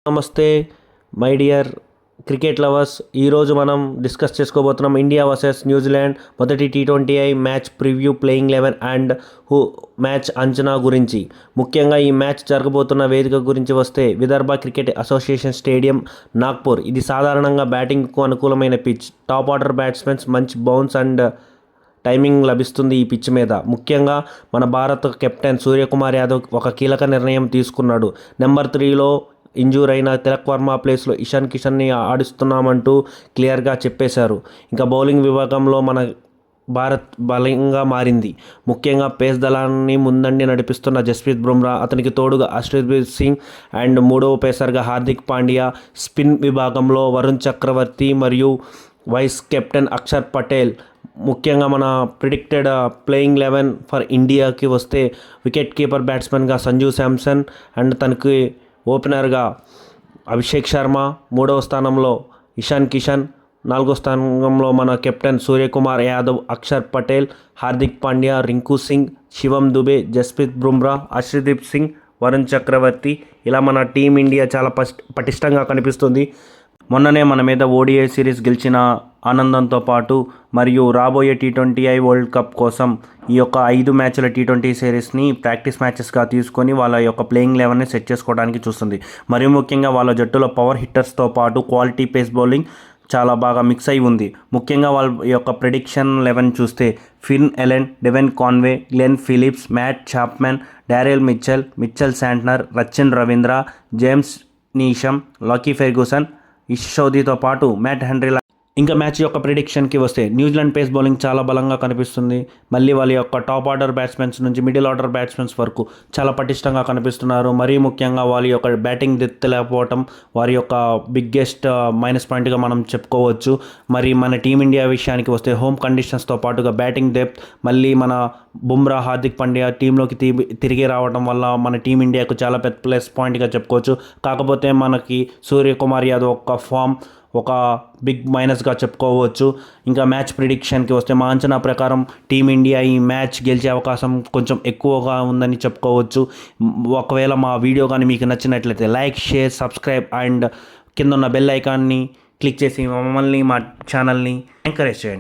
నమస్తే my dear cricket lovers. ఈరోజు మనం డిస్కస్ చేసుకోబోతున్నాం ఇండియా వర్సెస్ న్యూజిలాండ్ మొదటి T20I match preview, playing 11 and match అంచనా గురించి. ముఖ్యంగా ఈ మ్యాచ్ జరగబోతున్న వేదిక గురించి వస్తే Vidarbha cricket association stadium, Nagpur. ఇది సాధారణంగా బ్యాటింగ్కు అనుకూలమైన పిచ్. టాప్ ఆర్డర్ బ్యాట్స్మెన్స్ మంచి బౌన్స్ అండ్ టైమింగ్ లభిస్తుంది ఈ పిచ్ మీద. ముఖ్యంగా మన భారత కెప్టెన్ సూర్యకుమార్ యాదవ్ ఒక కీలక నిర్ణయం తీసుకున్నాడు. నెంబర్ 3లో ఇంజూర్ అయిన తిలక్ వర్మ ప్లేస్లో ఇషాన్ కిషన్ని ఆడిస్తున్నామంటూ క్లియర్గా చెప్పేశారు. ఇంకా బౌలింగ్ విభాగంలో మన భారత్ బలంగా మారింది. ముఖ్యంగా పేస్ దళాన్ని ముందండి నడిపిస్తున్న జస్ప్రీత్ బుమ్రా, అతనికి తోడుగా అర్షదీప్ సింగ్ అండ్ మూడవ పేసర్గా హార్దిక్ పాండ్యా. స్పిన్ విభాగంలో వరుణ్ చక్రవర్తి మరియు వైస్ కెప్టెన్ అక్షర్ పటేల్. ముఖ్యంగా మన ప్రిడిక్టెడ్ ప్లేయింగ్ 11 ఫర్ ఇండియాకి వస్తే వికెట్ కీపర్ బ్యాట్స్మెన్గా సంజు శాంసన్ అండ్ తనకి ఓపెనర్గా అభిషేక్ శర్మ, మూడవ స్థానంలో ఇషాన్ కిషన్, నాలుగో స్థానంలో మన కెప్టెన్ సూర్యకుమార్ యాదవ్, అక్షర్ పటేల్, హార్దిక్ పాండ్యా, రింకు సింగ్, శివం దుబే, జస్ప్రీత్ బుమ్రా, అర్షదీప్ సింగ్, వరుణ్ చక్రవర్తి. ఇలా మన టీమిండియా చాలా పటిష్టంగా కనిపిస్తుంది. మొన్ననే మన మీద ODI సిరీస్ గెలిచిన ఆనందంతో పాటు మరియు రాబోయే T20I వరల్డ్ కప్ కోసం ఈ యొక్క 5 మ్యాచ్ల T20 సిరీస్ని ప్రాక్టీస్ మ్యాచెస్గా తీసుకొని వాళ్ళ యొక్క ప్లేయింగ్ 11ని సెట్ చేసుకోవడానికి చూస్తుంది. మరియు ముఖ్యంగా వాళ్ళ జట్టులో పవర్ హిట్టర్స్తో పాటు క్వాలిటీ పేస్ బౌలింగ్ చాలా బాగా మిక్స్ అయి ఉంది. ముఖ్యంగా వాళ్ళ యొక్క ప్రెడిక్షన్ 11 చూస్తే Finn Allen, Devon Conway, Glenn Phillips, Matt Chapman, Daryl Mitchell Santner, Rachin Ravindra, James Neesham, Lockie Ferguson, Ish చౌదరితో పాటు మ్యాట్ హెన్రీ. ఇంకా మ్యాచ్ యొక్క ప్రిడిక్షన్కి వస్తే న్యూజిలాండ్ పేస్ బౌలింగ్ చాలా బలంగా కనిపిస్తుంది. మళ్ళీ వాళ్ళ యొక్క టాప్ ఆర్డర్ బ్యాట్స్మెన్స్ నుంచి మిడిల్ ఆర్డర్ బ్యాట్స్మెన్స్ వరకు చాలా పటిష్టంగా కనిపిస్తున్నారు. మరీ ముఖ్యంగా వాళ్ళ యొక్క బ్యాటింగ్ డెప్త్ లేకపోవడం వారి యొక్క బిగ్గెస్ట్ మైనస్ పాయింట్గా మనం చెప్పుకోవచ్చు. మరి మన టీమిండియా విషయానికి వస్తే హోమ్ కండిషన్స్తో పాటుగా బ్యాటింగ్ డెప్త్, మళ్ళీ మన బుమ్రా, హార్దిక్ పాండ్యా టీంలోకి తిరిగి రావడం వల్ల మన టీమిండియాకు చాలా పెద్ద ప్లస్ పాయింట్గా చెప్పుకోవచ్చు. కాకపోతే మనకి సూర్యకుమార్ యాదవ్ ఒక ఫామ్ ఒక బిగ్ మైనస్గా చెప్పుకోవచ్చు. ఇంకా మ్యాచ్ ప్రిడిక్షన్కి వస్తే మా అంచనా ప్రకారం టీమిండియా ఈ మ్యాచ్ గెలిచే అవకాశం కొంచెం ఎక్కువగా ఉందని చెప్పుకోవచ్చు. ఒకవేళ మా వీడియో కానీ మీకు నచ్చినట్లయితే లైక్, షేర్, సబ్స్క్రైబ్ అండ్ కింద ఉన్న బెల్ ఐకాన్ని క్లిక్ చేసి మమ్మల్ని, మా ఛానల్ని ఎంకరేజ్ చేయండి.